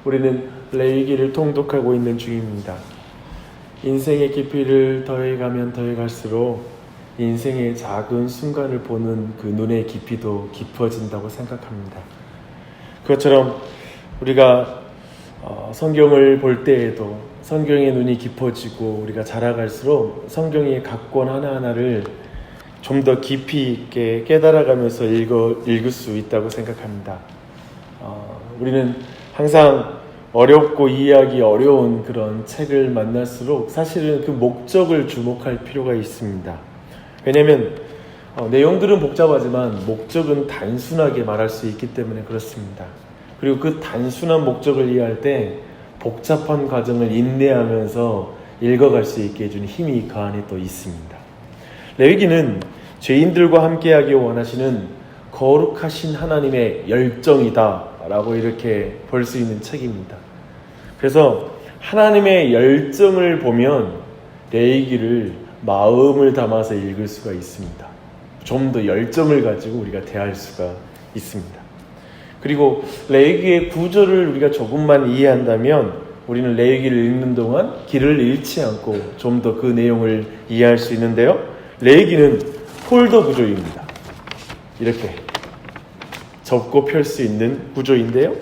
우리는 레위기를 통독하고 있는 중입니다. 인생의 깊이를 더해가면 더해갈수록 인생의 작은 순간을 보는 그 눈의 깊이도 깊어진다고 생각합니다. 그것처럼 우리가 성경을 볼 때에도 성경의 눈이 깊어지고 우리가 자라갈수록 성경의 각권 하나하나를 좀 더 깊이 있게 깨달아가면서 읽을 수 있다고 생각합니다. 우리는 항상 어렵고 이해하기 어려운 그런 책을 만날수록 사실은 그 목적을 주목할 필요가 있습니다. 왜냐하면 내용들은 복잡하지만 목적은 단순하게 말할 수 있기 때문에 그렇습니다. 그리고 그 단순한 목적을 이해할 때 복잡한 과정을 인내하면서 읽어갈 수 있게 해주는 힘이 그 안에 또 있습니다. 레위기는 죄인들과 함께하기 원하시는 거룩하신 하나님의 열정이다 라고 이렇게 볼 수 있는 책입니다. 그래서 하나님의 열정을 보면 레위기를 마음을 담아서 읽을 수가 있습니다. 좀 더 열정을 가지고 우리가 대할 수가 있습니다. 그리고 레위기의 구조를 우리가 조금만 이해한다면 우리는 레위기를 읽는 동안 길을 잃지 않고 좀 더 그 내용을 이해할 수 있는데요. 레위기는 폴더 구조입니다. 이렇게 접고 펼 수 있는 구조인데요.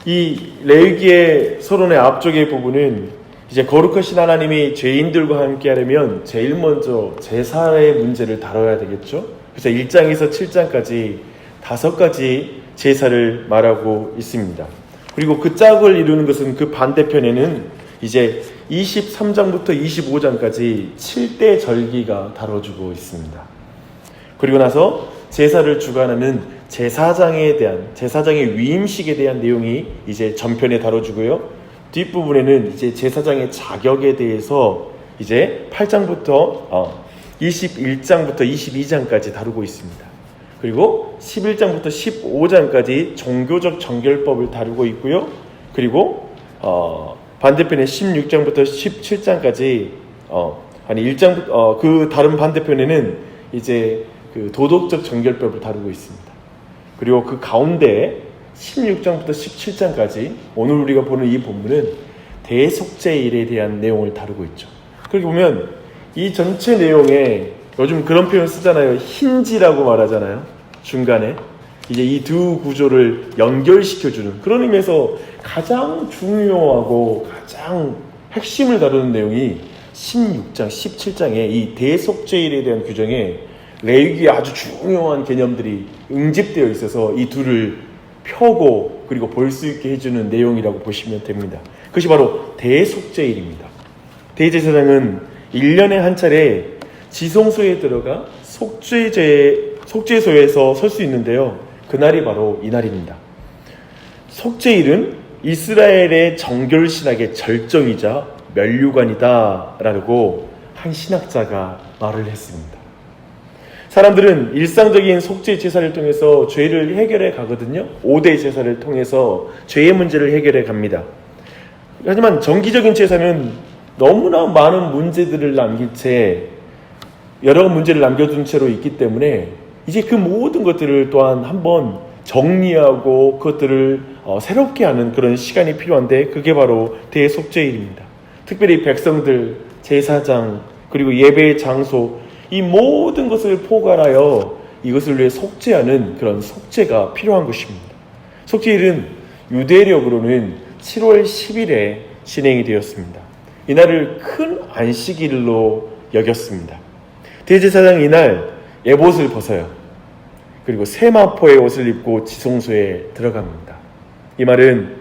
이 레위기의 서론의 앞쪽의 부분은 이제 거룩하신 하나님이 죄인들과 함께 하려면 제일 먼저 제사의 문제를 다뤄야 되겠죠. 그래서 1장에서 7장까지 5가지 제사를 말하고 있습니다. 그리고 그 짝을 이루는 것은 그 반대편에는 이제 23장부터 25장까지 7대 절기가 다뤄주고 있습니다. 그리고 나서 제사를 주관하는 제사장의 위임식에 대한 내용이 이제 전편에 다뤄주고요. 뒷부분에는 이제 제사장의 자격에 대해서 이제 8장부터 21장부터 22장까지 다루고 있습니다. 그리고 11장부터 15장까지 종교적 정결법을 다루고 있고요. 그리고 반대편에 16장부터 17장까지 그 다른 반대편에는 이제 그 도덕적 정결법을 다루고 있습니다. 그리고 그 가운데 16장부터 17장까지 오늘 우리가 보는 이 본문은 대속죄일에 대한 내용을 다루고 있죠. 그렇게 보면 이 전체 내용에 요즘 그런 표현 쓰잖아요. 힌지라고 말하잖아요. 중간에 이제 이 두 구조를 연결시켜주는 그런 의미에서 가장 중요하고 가장 핵심을 다루는 내용이 16장, 17장의 이 대속죄일에 대한 규정에 레위기에 아주 중요한 개념들이 응집되어 있어서 이 둘을 펴고 그리고 볼 수 있게 해주는 내용이라고 보시면 됩니다. 그것이 바로 대속죄일입니다. 대제사장은 1년에 한 차례 지성소에 들어가 속죄소에서 설 수 있는데요. 그날이 바로 이날입니다. 속죄일은 이스라엘의 정결신학의 절정이자 면류관이다 라고 한 신학자가 말을 했습니다. 사람들은 일상적인 속죄 제사를 통해서 죄를 해결해 가거든요. 5대 제사를 통해서 죄의 문제를 해결해 갑니다. 하지만 정기적인 제사는 너무나 많은 문제들을 남긴 채 여러 문제를 남겨둔 채로 있기 때문에 이제 그 모든 것들을 또한 한번 정리하고 그것들을 새롭게 하는 그런 시간이 필요한데 그게 바로 대속죄일입니다. 특별히 백성들, 제사장, 그리고 예배의 장소 이 모든 것을 포괄하여 이것을 위해 속죄하는 그런 속죄가 필요한 것입니다. 속죄일은 유대력으로는 7월 10일에 진행이 되었습니다. 이날을 큰 안식일로 여겼습니다. 대제사장 이날 에봇을 벗어요. 그리고 세마포의 옷을 입고 지성소에 들어갑니다. 이 말은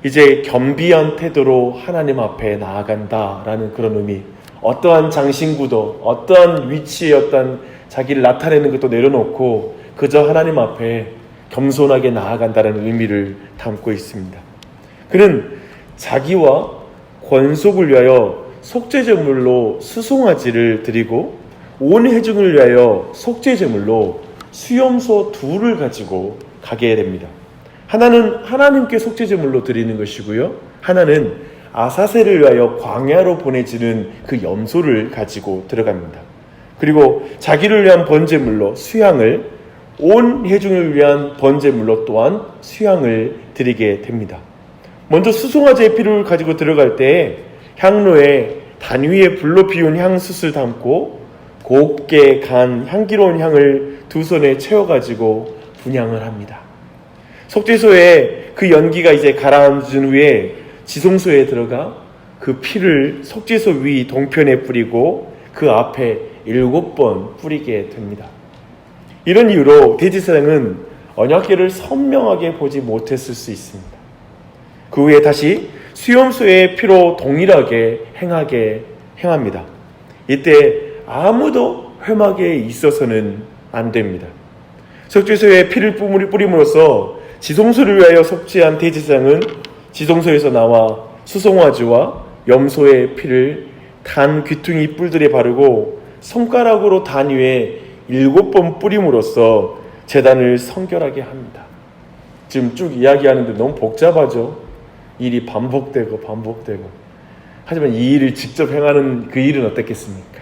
이제 겸비한 태도로 하나님 앞에 나아간다라는 그런 의미, 어떠한 장신구도 어떠한 위치에 어떠한 자기를 나타내는 것도 내려놓고 그저 하나님 앞에 겸손하게 나아간다는 의미를 담고 있습니다. 그는 자기와 권속을 위하여 속죄제물로 수송아지를 드리고 온 회중을 위하여 속죄제물로 수염소 2를 가지고 가게 됩니다. 하나는 하나님께 속죄제물로 드리는 것이고요. 하나는 아사셀을 위하여 광야로 보내지는 그 염소를 가지고 들어갑니다. 그리고 자기를 위한 번제물로 수양을, 온 회중을 위한 번제물로 또한 수양을 드리게 됩니다. 먼저 수송아지의 피를 가지고 들어갈 때 향로에 단 위에 불로 피운 향숯을 담고 곱게 간 향기로운 향을 두 손에 채워가지고 분향을 합니다. 속죄소에 그 연기가 이제 가라앉은 후에 지성소에 들어가 그 피를 속죄소 위 동편에 뿌리고 그 앞에 7번 뿌리게 됩니다. 이런 이유로 대제사장은 언약궤를 선명하게 보지 못했을 수 있습니다. 그 후에 다시 수염소의 피로 동일하게 행합니다. 이때 아무도 회막에 있어서는 안 됩니다. 속죄소에 피를 뿌림으로써 지성소를 위하여 속죄한 대제사장은 지성소에서 나와 수송아지와 염소의 피를 단 귀퉁이 뿔들에 바르고 손가락으로 단 위에 7번 뿌림으로써 제단을 성결하게 합니다. 지금 쭉 이야기하는데 너무 복잡하죠. 일이 반복되고 하지만 이 일을 직접 행하는 그 일은 어떻겠습니까?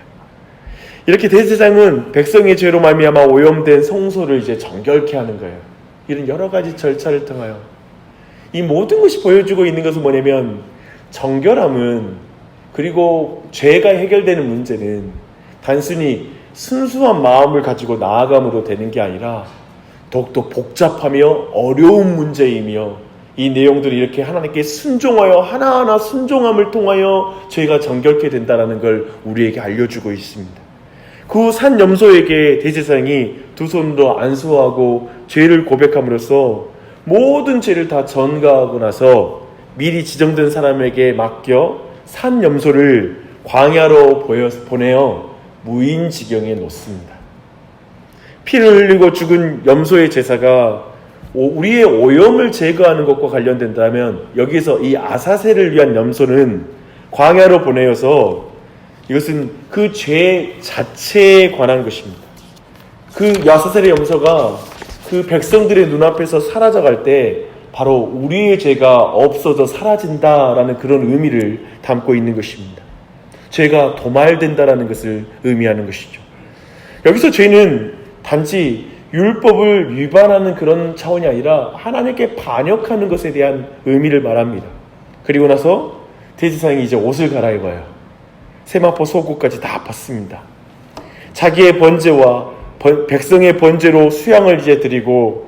이렇게 대제사장은 백성의 죄로 말미암아 오염된 성소를 이제 정결케 하는 거예요. 이런 여러 가지 절차를 통하여 이 모든 것이 보여주고 있는 것은 뭐냐면 정결함은, 그리고 죄가 해결되는 문제는 단순히 순수한 마음을 가지고 나아감으로 되는 게 아니라 더욱더 복잡하며 어려운 문제이며, 이 내용들이 이렇게 하나님께 순종하여 하나하나 순종함을 통하여 죄가 정결케 된다는 걸 우리에게 알려주고 있습니다. 그 산 염소에게 대제사장이 두 손으로 안수하고 죄를 고백함으로써 모든 죄를 다 전가하고 나서 미리 지정된 사람에게 맡겨 산 염소를 광야로 보내어 무인지경에 놓습니다. 피를 흘리고 죽은 염소의 제사가 우리의 오염을 제거하는 것과 관련된다면, 여기서 이 아사셀을 위한 염소는 광야로 보내어서 이것은 그 죄 자체에 관한 것입니다. 그 아사셀의 염소가 그 백성들의 눈앞에서 사라져갈 때 바로 우리의 죄가 없어져 사라진다라는 그런 의미를 담고 있는 것입니다. 죄가 도말된다라는 것을 의미하는 것이죠. 여기서 죄는 단지 율법을 위반하는 그런 차원이 아니라 하나님께 반역하는 것에 대한 의미를 말합니다. 그리고 나서 대제사장이 이제 옷을 갈아입어요. 세마포 속옷까지 다 벗습니다. 자기의 번제와 백성의 번제로 수양을 이제 드리고,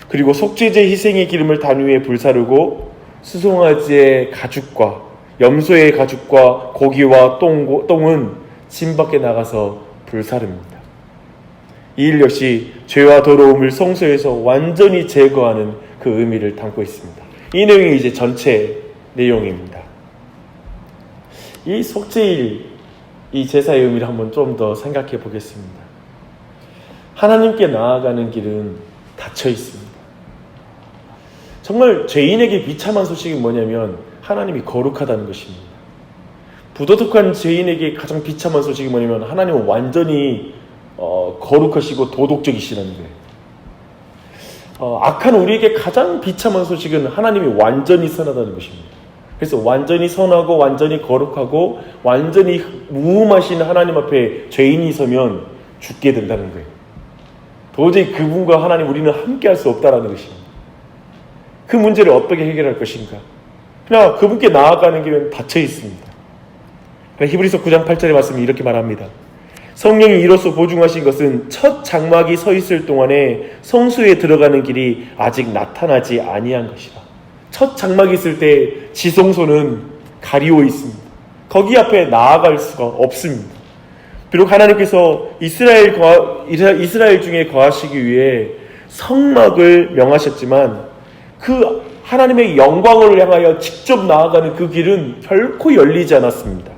그리고 속죄제 희생의 기름을 단 위에 불사르고 수송아지의 가죽과 염소의 가죽과 고기와 똥은 진 밖에 나가서 불사릅니다. 이 일 역시 죄와 더러움을 성소에서 완전히 제거하는 그 의미를 담고 있습니다. 이 내용이 이제 전체 내용입니다. 이 속죄일, 이 제사의 의미를 한번 좀 더 생각해 보겠습니다. 하나님께 나아가는 길은 닫혀 있습니다. 정말 죄인에게 비참한 소식이 뭐냐면 하나님이 거룩하다는 것입니다. 부도덕한 죄인에게 가장 비참한 소식이 뭐냐면 하나님은 완전히 거룩하시고 도덕적이시라는 거예요. 악한 우리에게 가장 비참한 소식은 하나님이 완전히 선하다는 것입니다. 그래서 완전히 선하고 완전히 거룩하고 완전히 무음하신 하나님 앞에 죄인이 서면 죽게 된다는 거예요. 도저히 그분과 하나님 우리는 함께할 수 없다는 것입니다. 그 문제를 어떻게 해결할 것인가? 그냥 그분께 나아가는 길은 닫혀 있습니다. 히브리서 9장 8절의 말씀이 이렇게 말합니다. 성령이 이로써 보증하신 것은 첫 장막이 서 있을 동안에 성소에 들어가는 길이 아직 나타나지 아니한 것이다. 첫 장막이 있을 때 지성소는 가리워 있습니다. 거기 앞에 나아갈 수가 없습니다. 비록 하나님께서 이스라엘 중에 거하시기 위해 성막을 명하셨지만 그 하나님의 영광을 향하여 직접 나아가는 그 길은 결코 열리지 않았습니다.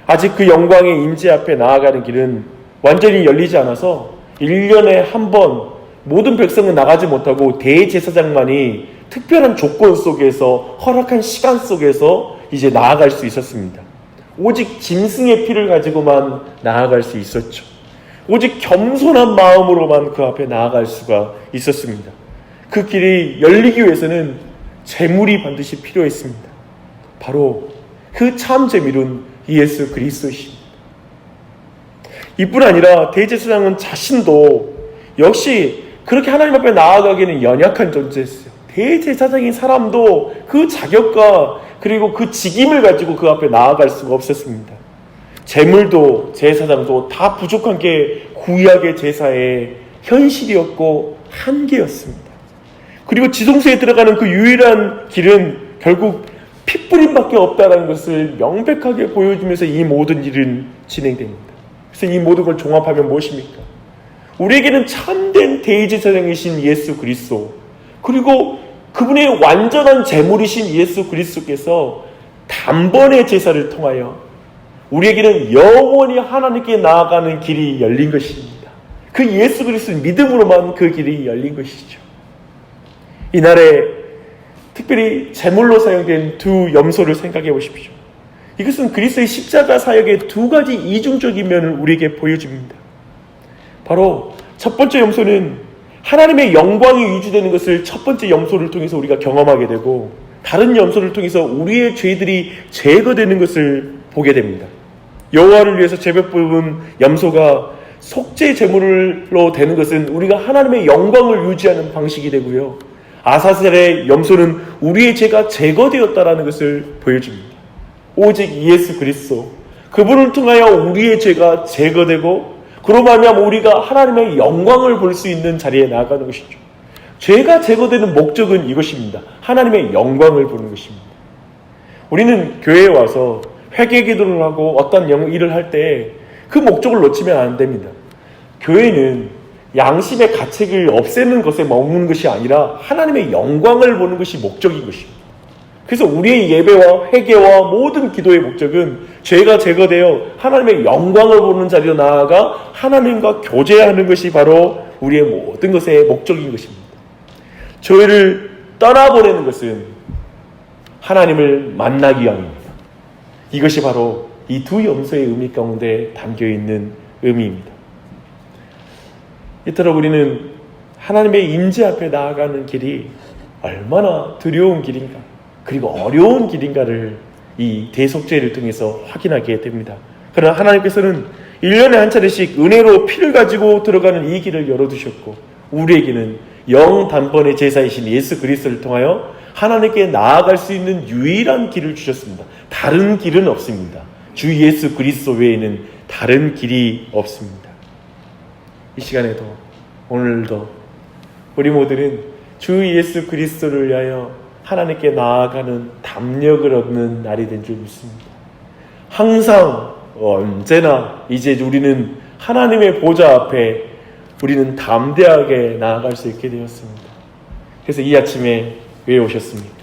아직 그 영광의 임재 앞에 나아가는 길은 완전히 열리지 않아서 1년에 한 번 모든 백성은 나가지 못하고 대제사장만이 특별한 조건 속에서, 허락한 시간 속에서 이제 나아갈 수 있었습니다. 오직 짐승의 피를 가지고만 나아갈 수 있었죠. 오직 겸손한 마음으로만 그 앞에 나아갈 수가 있었습니다. 그 길이 열리기 위해서는 제물이 반드시 필요했습니다. 바로 그 참 제물은 예수 그리스도이십니다. 이뿐 아니라 대제사장은 자신도 역시 그렇게 하나님 앞에 나아가기에는 연약한 존재였어요. 대제사장인 사람도 그 자격과 그리고 그 직임을 가지고 그 앞에 나아갈 수가 없었습니다. 제물도 제사장도 다 부족한 게 구약의 제사의 현실이었고 한계였습니다. 그리고 지성소에 들어가는 그 유일한 길은 결국 핏부림밖에 없다는 것을 명백하게 보여주면서 이 모든 일은 진행됩니다. 그래서 이 모든 걸 종합하면 무엇입니까? 우리에게는 참된 대제사장이신 예수 그리스도, 그리고 그분의 완전한 제물이신 예수 그리스도께서 단번의 제사를 통하여 우리에게는 영원히 하나님께 나아가는 길이 열린 것입니다. 그 예수 그리스도를 믿음으로만 그 길이 열린 것이죠. 이날에 특별히 제물로 사용된 두 염소를 생각해 보십시오. 이것은 그리스도의 십자가 사역의 두 가지 이중적인 면을 우리에게 보여줍니다. 바로 첫 번째 염소는 하나님의 영광이 유지되는 것을 첫 번째 염소를 통해서 우리가 경험하게 되고, 다른 염소를 통해서 우리의 죄들이 제거되는 것을 보게 됩니다. 여호와를 위해서 제법 뽑은 염소가 속죄 제물로 되는 것은 우리가 하나님의 영광을 유지하는 방식이 되고요, 아사셀의 염소는 우리의 죄가 제거되었다라는 것을 보여줍니다. 오직 예수 그리스도, 그분을 통하여 우리의 죄가 제거되고 그로 말미암아 우리가 하나님의 영광을 볼 수 있는 자리에 나아가는 것이죠. 죄가 제거되는 목적은 이것입니다. 하나님의 영광을 보는 것입니다. 우리는 교회에 와서 회개 기도를 하고 어떤 일을 할 때 그 목적을 놓치면 안 됩니다. 교회는 양심의 가책을 없애는 것에 머무는 것이 아니라 하나님의 영광을 보는 것이 목적인 것입니다. 그래서 우리의 예배와 회개와 모든 기도의 목적은 죄가 제거되어 하나님의 영광을 보는 자리로 나아가 하나님과 교제하는 것이 바로 우리의 모든 것의 목적인 것입니다. 죄를 떠나보내는 것은 하나님을 만나기 위함입니다. 이것이 바로 이 두 염소의 의미 가운데 담겨있는 의미입니다. 이토록 우리는 하나님의 임재 앞에 나아가는 길이 얼마나 두려운 길인가, 그리고 어려운 길인가를 이 대속죄를 통해서 확인하게 됩니다. 그러나 하나님께서는 1년에 한 차례씩 은혜로 피를 가지고 들어가는 이 길을 열어두셨고, 우리에게는 영단번의 제사이신 예수 그리스도를 통하여 하나님께 나아갈 수 있는 유일한 길을 주셨습니다. 다른 길은 없습니다. 주 예수 그리스도 외에는 다른 길이 없습니다. 이 시간에도, 오늘도 우리 모두는 주 예수 그리스도를 위하여 하나님께 나아가는 담력을 얻는 날이 된 줄 믿습니다. 항상 언제나 이제 우리는 하나님의 보좌 앞에 우리는 담대하게 나아갈 수 있게 되었습니다. 그래서 이 아침에 왜 오셨습니까?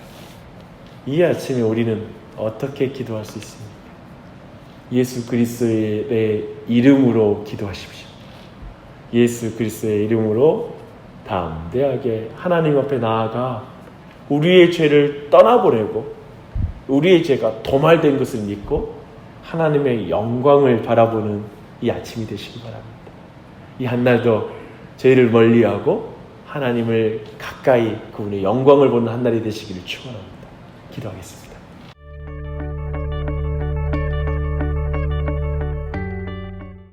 이 아침에 우리는 어떻게 기도할 수 있습니까? 예수 그리스도의 이름으로 기도하십시오. 예수 그리스도의 이름으로 담대하게 하나님 앞에 나아가 우리의 죄를 떠나보내고 우리의 죄가 도말된 것을 믿고 하나님의 영광을 바라보는 이 아침이 되시기 바랍니다. 이 한날도 죄를 멀리하고 하나님을 가까이 그분의 영광을 보는 한날이 되시기를 축원합니다. 기도하겠습니다.